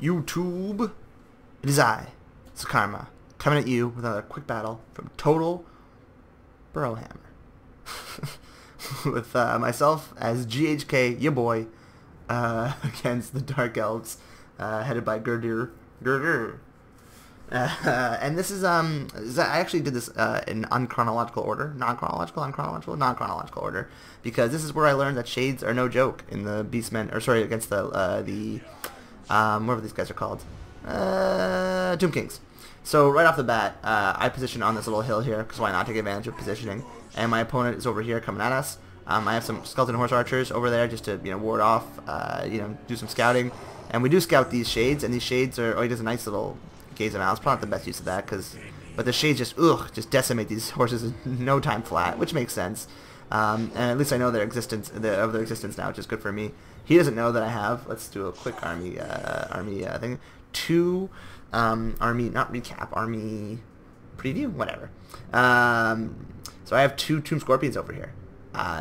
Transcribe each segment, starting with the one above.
YouTube, it is I, Sakarma, coming at you with another quick battle from Total Brohammer. With myself as GHK, your boy, against the Dark Elves, headed by Gerdir. And this is, I actually did this in unchronological order, non-chronological order, because this is where I learned that shades are no joke in the Beastmen, or sorry, against the whatever these guys are called, Tomb Kings. So right off the bat, I position on this little hill here, because why not take advantage of positioning, and my opponent is over here coming at us. I have some skeleton horse archers over there just to, ward off, do some scouting, and we do scout these shades, and these shades are, oh, he does a nice little gaze them out. It's probably not the best use of that, but the shades just decimate these horses in no time flat, which makes sense. And at least I know their existence, of their existence now, which is good for me. He doesn't know that I have. Let's do a quick army thing. Army, not recap, army preview, whatever. So I have 2 Tomb Scorpions over here,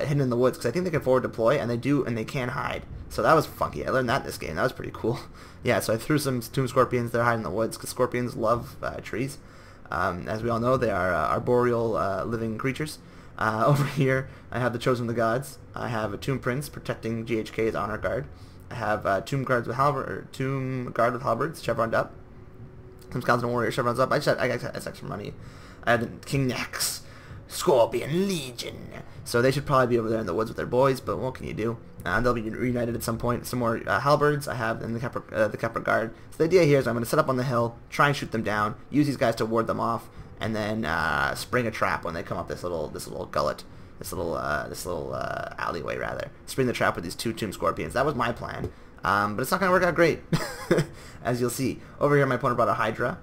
hidden in the woods, because I think they can forward deploy, and they can hide. So that was funky. I learned that this game. That was pretty cool. Yeah, so I threw some Tomb Scorpions. They're hiding in the woods, because scorpions love trees. As we all know, they are arboreal living creatures. Over here, I have the Chosen of the Gods. I have a Tomb Prince protecting GHK's honor guard. I have Tomb Guard with halberds chevroned up. Some Skeleton Warrior chevrons up. I got extra money. I had King Nex, Scorpion Legion. So they should probably be over there in the woods with their boys, but what can you do? They'll be reunited at some point. Some more halberds I have in the Kepler Guard. So the idea here is I'm going to set up on the hill, try and shoot them down, use these guys to ward them off, and then spring a trap when they come up this little gullet, this little alleyway rather. Spring the trap with these 2 Tomb Scorpions. That was my plan, but it's not going to work out great, as you'll see. Over here, my opponent brought a Hydra,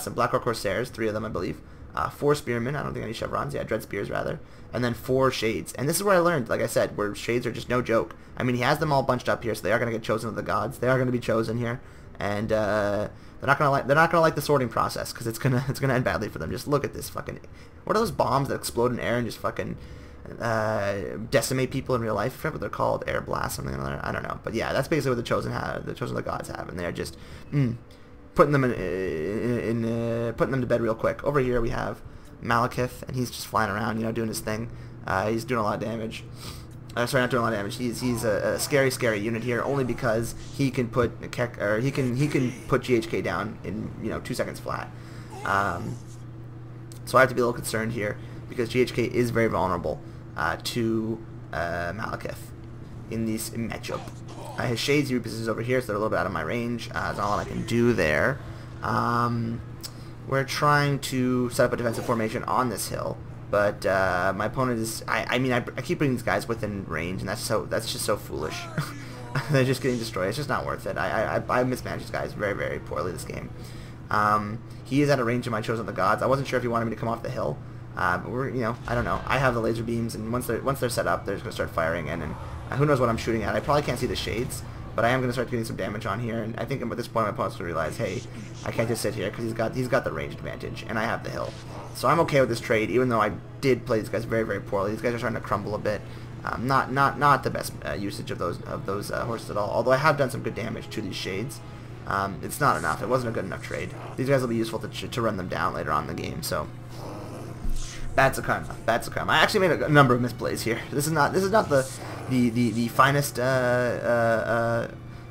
some Black Orc Corsairs, 3 of them I believe, 4 Spearmen. I don't think any chevrons. Yeah, Dread Spears rather, and then 4 Shades. And this is where I learned, like I said, where Shades are just no joke. I mean, he has them all bunched up here, so they are going to get Chosen of the Gods. They are going to be chosen here, and they're not gonna like the sorting process, because it's gonna end badly for them. Just look at this fucking. What are those bombs that explode in air and just fucking decimate people in real life? I forget what they're called. Air blast, something like that. I don't know. But yeah, that's basically what the Chosen have. The Chosen of the Gods have, and they're just putting them putting them to bed real quick. Over here we have Malekith, and he's just flying around, doing his thing. He's doing a lot of damage. Sorry, not doing a lot of damage. He's a scary unit here, only because he can put he can put GHK down in 2 seconds flat. So I have to be a little concerned here, because GHK is very vulnerable to Malekith in this matchup. His Shades he repositions over here, so they're a little bit out of my range. That's all I can do there. We're trying to set up a defensive formation on this hill. But my opponent is. I keep putting these guys within range, and that's just so foolish. They're just getting destroyed. It's just not worth it. I mismanage these guys very, very poorly this game. He is at a range of my Chosen of the Gods. I wasn't sure if he wanted me to come off the hill, but we're I don't know. I have the laser beams, and once they're set up, they're just gonna start firing in, and who knows what I'm shooting at. I probably can't see the Shades, but I am gonna start getting some damage on here, and I think at this point my opponent's gonna realize, hey, I can't just sit here, because he's got the range advantage, and I have the hill. So I'm okay with this trade, even though I did play these guys very, very poorly. These guys are starting to crumble a bit. Not the best usage of those horses at all. Although I have done some good damage to these Shades, it's not enough. It wasn't a good enough trade. These guys will be useful to run them down later on in the game. So bad Sakarma, bad Sakarma. I actually made a number of misplays here. This is not the finest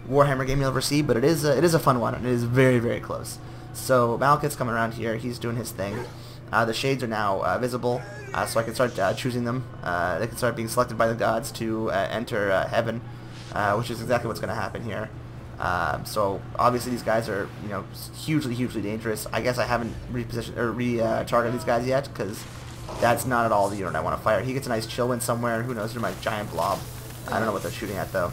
Warhammer game you'll ever see, but it is a fun one, and it is very, very close. So Malekith's coming around here. He's doing his thing. The Shades are now visible, so I can start choosing them. They can start being selected by the gods to enter heaven, which is exactly what's going to happen here. So obviously these guys are hugely dangerous. I guess I haven't repositioned or targeted these guys yet, because that's not at all the unit I want to fire. He gets a nice chill wind somewhere. Who knows? They're my giant blob. I don't know what they're shooting at though.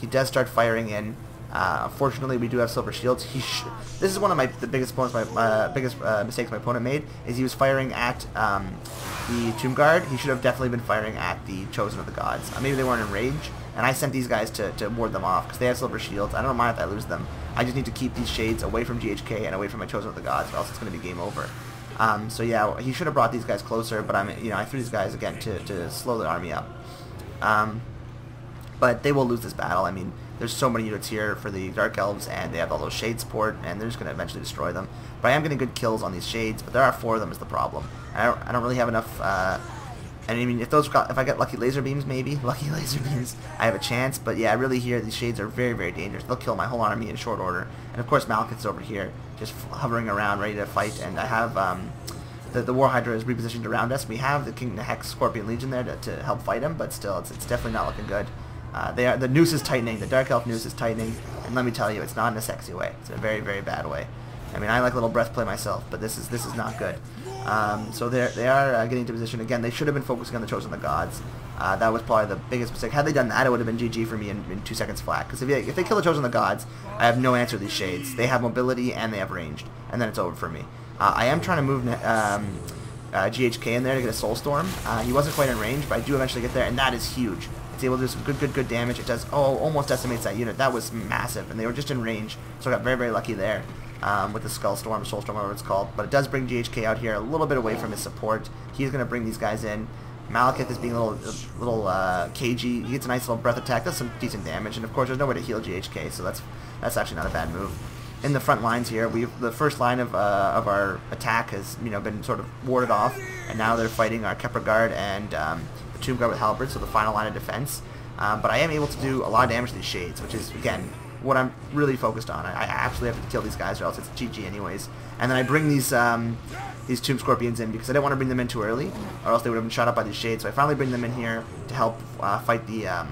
He does start firing in. Fortunately, we do have silver shields. This is one of the biggest mistakes my opponent made. Is he was firing at the Tomb Guard. He should have definitely been firing at the Chosen of the Gods. Maybe they weren't in range, and I sent these guys to ward them off, because they have silver shields. I don't mind if I lose them. I just need to keep these Shades away from GHK and away from my Chosen of the Gods, or else it's going to be game over. So yeah, he should have brought these guys closer, but I threw these guys again to slow the army up. But they will lose this battle. I mean, There's so many units here for the Dark Elves, and they have all those Shade support, and they're just going to eventually destroy them. But I am getting good kills on these Shades, but there are 4 of them is the problem. I don't really have enough, and I mean, if I get lucky laser beams, maybe, lucky laser beams, I have a chance, but yeah, really here, these Shades are very, very dangerous. They'll kill my whole army in short order. And of course, Malekith's over here, just hovering around, ready to fight, and I have, the War Hydra is repositioned around us. We have the King Hex Scorpion Legion there to help fight him, but still, it's definitely not looking good. The noose is tightening. The Dark Elf noose is tightening, and let me tell you, it's not in a sexy way. It's in a very, very bad way. I mean, I like a little breath play myself, but this is not good. So they are getting into position again. They should have been focusing on the Chosen of the Gods. That was probably the biggest mistake. Had they done that, it would have been GG for me in 2 seconds flat. Because if they kill the Chosen of the Gods, I have no answer to these Shades. They have mobility and they have ranged, and then it's over for me. I am trying to move GHK in there to get a Soul Storm. He wasn't quite in range, but I do eventually get there, and that is huge. It's able to do some good damage. It does, almost decimates that unit. That was massive, and they were just in range, so I got very, very lucky there with the Skull Storm, Soul Storm, whatever it's called. But it does bring GHK out here a little bit away from his support. He's going to bring these guys in. Malekith is being a little cagey. He gets a nice little breath attack. That's some decent damage, and of course there's no way to heal GHK, so that's actually not a bad move. In the front lines here, the first line of our attack has been sort of warded off, and now they're fighting our Kepler Guard and the Tomb Guard with Halberd, so the final line of defense. But I am able to do a lot of damage to these Shades, which is again what I'm really focused on. I absolutely have to kill these guys, or else it's GG anyways. And then I bring these Tomb Scorpions in because I didn't want to bring them in too early, or else they would have been shot up by these Shades. So I finally bring them in here to help fight the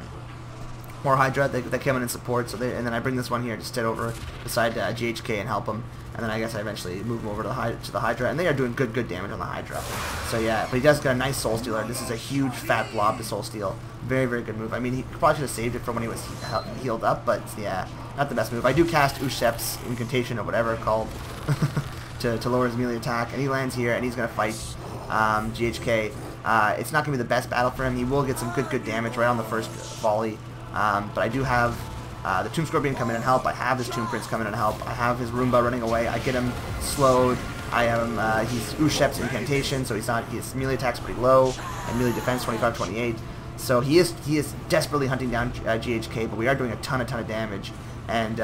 War Hydra. They came in support, so and then I bring this one here to sit over beside GHK and help them. And then I guess I eventually move them over to the Hydra, and they are doing good damage on the Hydra. So yeah, but he does get a nice Soul Stealer. This is a huge fat blob to Soul Steal. Very, very good move. I mean, he probably should have saved it from when he was healed up, but yeah, not the best move. I do cast Ushep's Incantation or whatever it's called to lower his melee attack, and he lands here, and he's going to fight GHK. It's not going to be the best battle for him. He will get some good damage right on the first volley, but I do have the Tomb Scorpion come in and help. I have this Tomb Prince come in and help. I have his Roomba running away. I get him slowed. I have he's Ushep's Incantation, so his melee attack's pretty low, and melee defense 25-28. So he is desperately hunting down GHK, but we are doing a ton of damage. And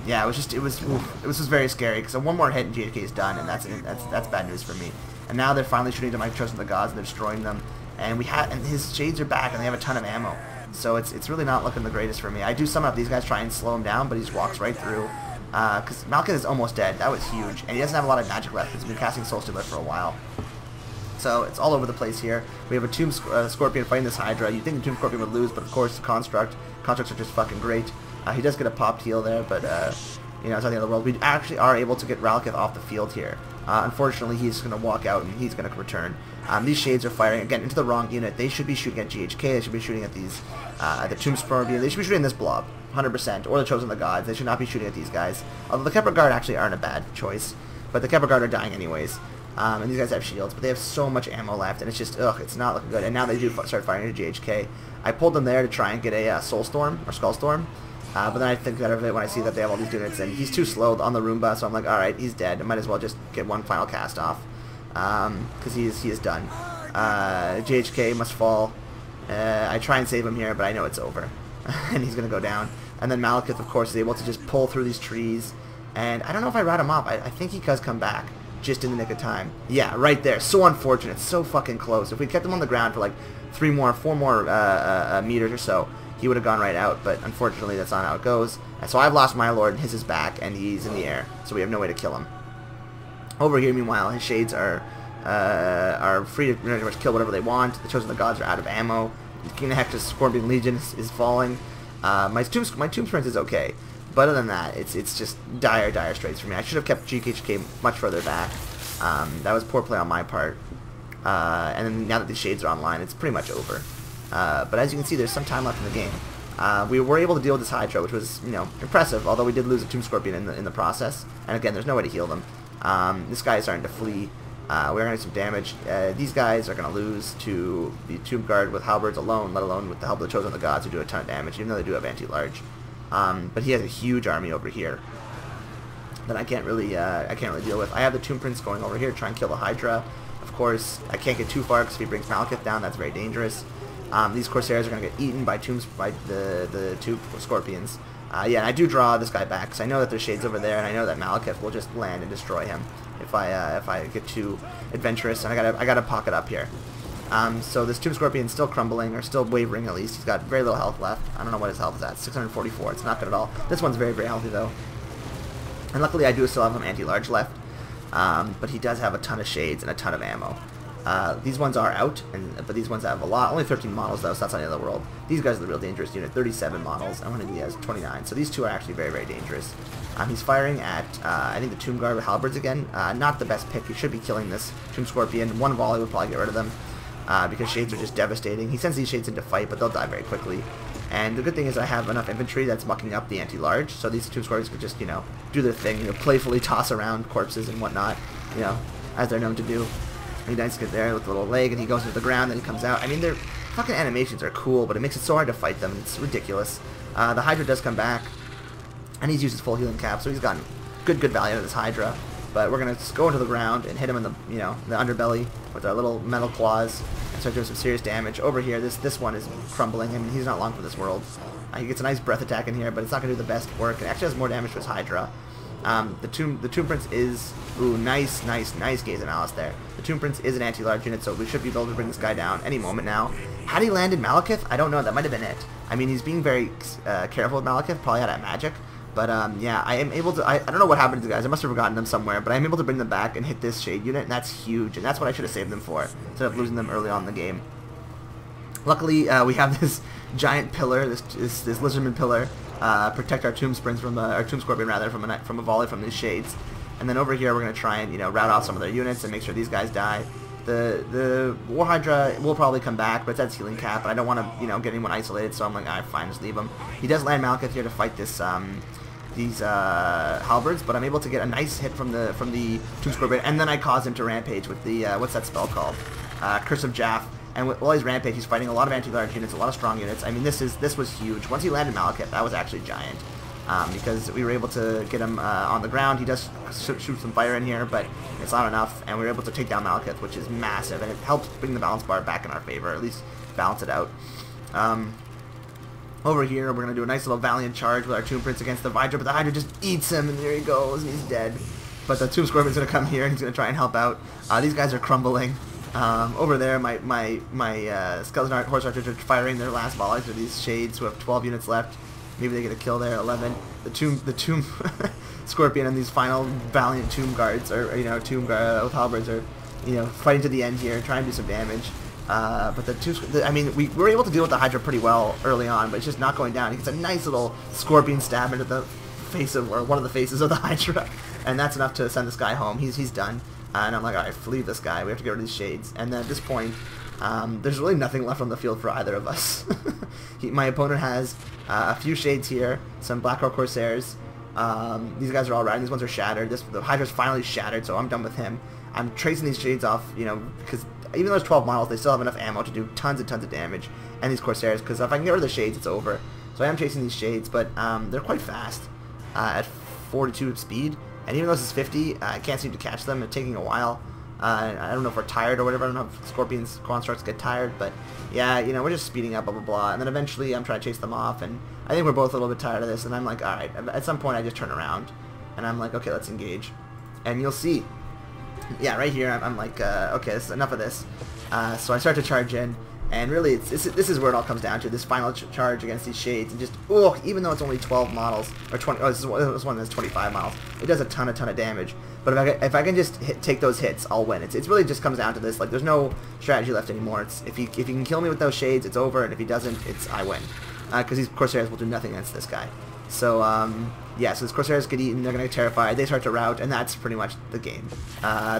yeah, it was very scary because one more hit and GHK is done, and that's bad news for me. And now they're finally shooting to my Chosen of the Gods, and they're destroying them. And his Shades are back, and they have a ton of ammo. So it's really not looking the greatest for me. I do summon up these guys, try and slow him down, but he just walks right through. Because Malekith is almost dead. That was huge. And he doesn't have a lot of magic left because he's been casting Soul Stealer for a while. So it's all over the place here. We have a Tomb Scorpion fighting this Hydra. You'd think the Tomb Scorpion would lose, but of course the Constructs are just fucking great. He does get a popped heal there, but it's not the end of the world. We actually are able to get Ralkith off the field here. Unfortunately, he's going to walk out and he's going to return. These Shades are firing, again, into the wrong unit. They should be shooting at GHK. They should be shooting at these, the Tomb Scorpion. They should be shooting this blob, 100%, or the Chosen of the Gods. They should not be shooting at these guys. Although the Kepler Guard actually aren't a bad choice, but the Kepler Guard are dying anyways. And these guys have shields, but they have so much ammo left, and it's just, it's not looking good. And now they do start firing at GHK. I pulled them there to try and get a Soul Storm, or Skull Storm. But then I think better of it when I see that they have all these units, and he's too slow on the Roomba, so I'm like, alright, he's dead. I might as well just get one final cast off, because he is done. GHK must fall. I try and save him here, but I know it's over, and he's going to go down. And then Malekith, of course, is able to just pull through these trees, and I don't know if I rat him off. I think he does come back, just in the nick of time. Yeah, right there. So unfortunate. So fucking close. If we kept him on the ground for like 4 more meters or so, he would have gone right out, but unfortunately that's not how it goes. So I've lost my Lord, and his is back, and he's in the air, so we have no way to kill him. Over here, meanwhile, his Shades are free to pretty much kill whatever they want. The Chosen of the Gods are out of ammo. The King of Hex's Scorpion Legion is falling. My Tomb Prince is okay, but other than that, it's just dire straits for me. I should have kept GHK much further back. That was poor play on my part. And then now that the Shades are online, it's pretty much over. But as you can see, there's some time left in the game. We were able to deal with this Hydra, which was, impressive, although we did lose a Tomb Scorpion in the process. And again, there's no way to heal them. This guy is starting to flee. We're going to do some damage. These guys are going to lose to the Tomb Guard with Halberds alone, let alone with the help of the Chosen of the Gods, who do a ton of damage, even though they do have anti-large. But he has a huge army over here that I can't really deal with. I have the Tomb Prince going over here to try and kill the Hydra. Of course, I can't get too far because if he brings Malekith down, that's very dangerous. These Corsairs are going to get eaten by the two Scorpions. Yeah, and I do draw this guy back because I know that there's shades over there, and I know that Malekith will just land and destroy him if I get too adventurous, and I gotta pocket up here. So this Tomb Scorpion's still crumbling, or still wavering at least. He's got very little health left. I don't know what his health is at. 644. It's not good at all. This one's very, very healthy though. And luckily I do still have him anti-large left. But he does have a ton of shades and a ton of ammo. These ones are out, but these ones have a lot. Only 13 models though, so that's not the end of the world. These guys are the real dangerous unit. 37 models, and one of these has 29. So these two are actually very, very dangerous. He's firing at, I think, the Tomb Guard with halberds again. Not the best pick. He should be killing this Tomb Scorpion. One volley would probably get rid of them, because shades are just devastating. He sends these shades into fight, but they'll die very quickly. And the good thing is I have enough infantry that's mucking up the anti-large, so these Tomb Scorpions could just, you know, do their thing, you know, playfully toss around corpses and whatnot, you know, as they're known to do. He does get there with a little leg, and he goes into the ground, then he comes out. I mean, their fucking animations are cool, but it makes it so hard to fight them. It's ridiculous. The Hydra does come back, and he's used his full healing cap, so he's gotten good value out of this Hydra. But we're gonna just go into the ground and hit him in the, you know, the underbelly with our little metal claws and start doing some serious damage. Over here, this one is crumbling. I mean, he's not long for this world. He gets a nice breath attack in here, but it's not gonna do the best work. It actually has more damage to his Hydra. The Tomb Prince is, ooh, nice gaze of malice there. The Tomb Prince is an anti-large unit, so we should be able to bring this guy down any moment now. Had he landed Malekith? I don't know. That might have been it. I mean, he's being very careful with Malekith, probably out of magic. But yeah, I am able to. I don't know what happened to the guys. I must have forgotten them somewhere. But I'm able to bring them back and hit this shade unit, and that's huge. And that's what I should have saved them for, instead of losing them early on in the game. Luckily, we have this giant pillar, this lizardman pillar, protect our Tomb Scorpion rather from a volley from these shades. And then over here, we're gonna try and, you know, rout off some of their units and make sure these guys die. The War Hydra will probably come back, but it's at its healing cap, and I don't want to, you know, get anyone isolated. So I'm like, alright, fine, just leave him. He does land Malekith here to fight this these halberds, but I'm able to get a nice hit from the Tomb Scorpion, and then I cause him to rampage with the what's that spell called? Curse of Jaff. And while he's rampage, he's fighting a lot of anti-large units, a lot of strong units. I mean, this was huge. Once he landed Malekith, that was actually giant, because we were able to get him on the ground. He does shoot some fire in here, but it's not enough, and we were able to take down Malekith, which is massive, and it helps bring the balance bar back in our favor, or at least balance it out. Over here, we're going to do a nice little Valiant charge with our Tomb Prince against the Hydra, but the Hydra just eats him, and there he goes, and he's dead. But the Tomb Scorpion's going to come here, and he's going to try and help out. These guys are crumbling. Over there, my Skeleton Horse Archers are firing their last volleys to these shades who have 12 units left. Maybe they get a kill there, 11. The Tomb Scorpion and these final Valiant Tomb Guards, or, you know, Tomb Guard with halberds are, you know, fighting to the end here, trying to do some damage. But I mean, we were able to deal with the Hydra pretty well early on, but it's just not going down. He gets a nice little scorpion stab into the face of, or one of the faces of the Hydra, and that's enough to send this guy home. He's done. And I'm like, alright, leave this guy. We have to get rid of these shades. And then at this point, there's really nothing left on the field for either of us. My opponent has a few shades here, some Black-Hawk Corsairs. These guys are all riding. These ones are shattered. The Hydra's finally shattered, so I'm done with him. I'm tracing these shades off, you know, because even though there's 12 models, they still have enough ammo to do tons and tons of damage. And these Corsairs, because if I can get rid of the shades, it's over. So I am chasing these shades, but they're quite fast at 42 speed. And even though this is 50, I can't seem to catch them. It's taking a while. I don't know if we're tired or whatever. I don't know if Scorpion's constructs get tired. But yeah, you know, we're just speeding up, blah, blah, blah. And then eventually I'm trying to chase them off. And I think we're both a little bit tired of this. And I'm like, alright. At some point I just turn around. And I'm like, okay, let's engage. And you'll see. Yeah, right here I'm like, okay, this is enough of this. So I start to charge in. And really, this is where it all comes down to, this final charge against these shades. And just, even though it's only 12 models, or 20, this one that's 25 models, it does a ton of damage. But if I can just take those hits, I'll win. It really just comes down to this. Like, there's no strategy left anymore. It's if he can kill me with those shades, it's over. And if he doesn't, I win. Because these Corsairs will do nothing against this guy. So, yeah, so these Corsairs get eaten, they're going to get terrified, they start to rout, and that's pretty much the game.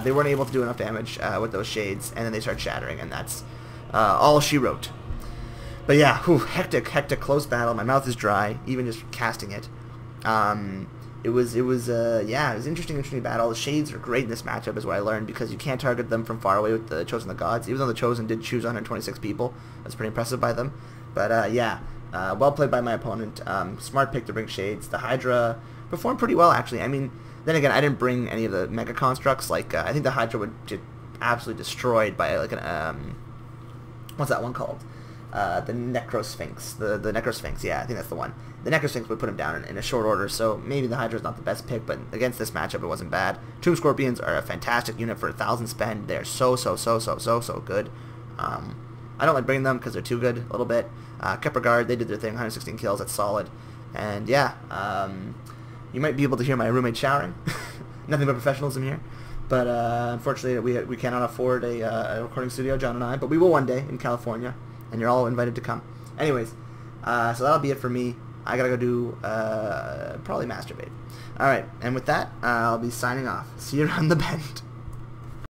They weren't able to do enough damage with those shades, and then they start shattering, and that's all she wrote. But yeah, hectic, close battle. My mouth is dry, even just casting it. It was an interesting battle. The shades are great in this matchup, is what I learned, because you can't target them from far away with the Chosen of the Gods, even though the Chosen did choose 126 people. That's pretty impressive by them. But yeah, well played by my opponent. Smart pick to bring shades. The Hydra performed pretty well, actually. I mean, then again, I didn't bring any of the Mega Constructs. Like, I think the Hydra would get absolutely destroyed by, like, an, what's that one called? The Necrosphinx. The Necrosphinx, yeah, I think that's the one. the Necrosphinx would put him down in a short order, so maybe the Hydra's not the best pick, but against this matchup it wasn't bad. Tomb Scorpions are a fantastic unit for 1,000 spend. They're so good. I don't like bringing them because they're too good a little bit. Kepler Guard, they did their thing, 116 kills, that's solid. And yeah, you might be able to hear my roommate showering. Nothing but professionalism here. But unfortunately, we cannot afford a recording studio, John and I. But we will one day in California, and you're all invited to come. Anyways, so that'll be it for me. I gotta go do probably masturbate. All right, and with that, I'll be signing off. See you around the bend.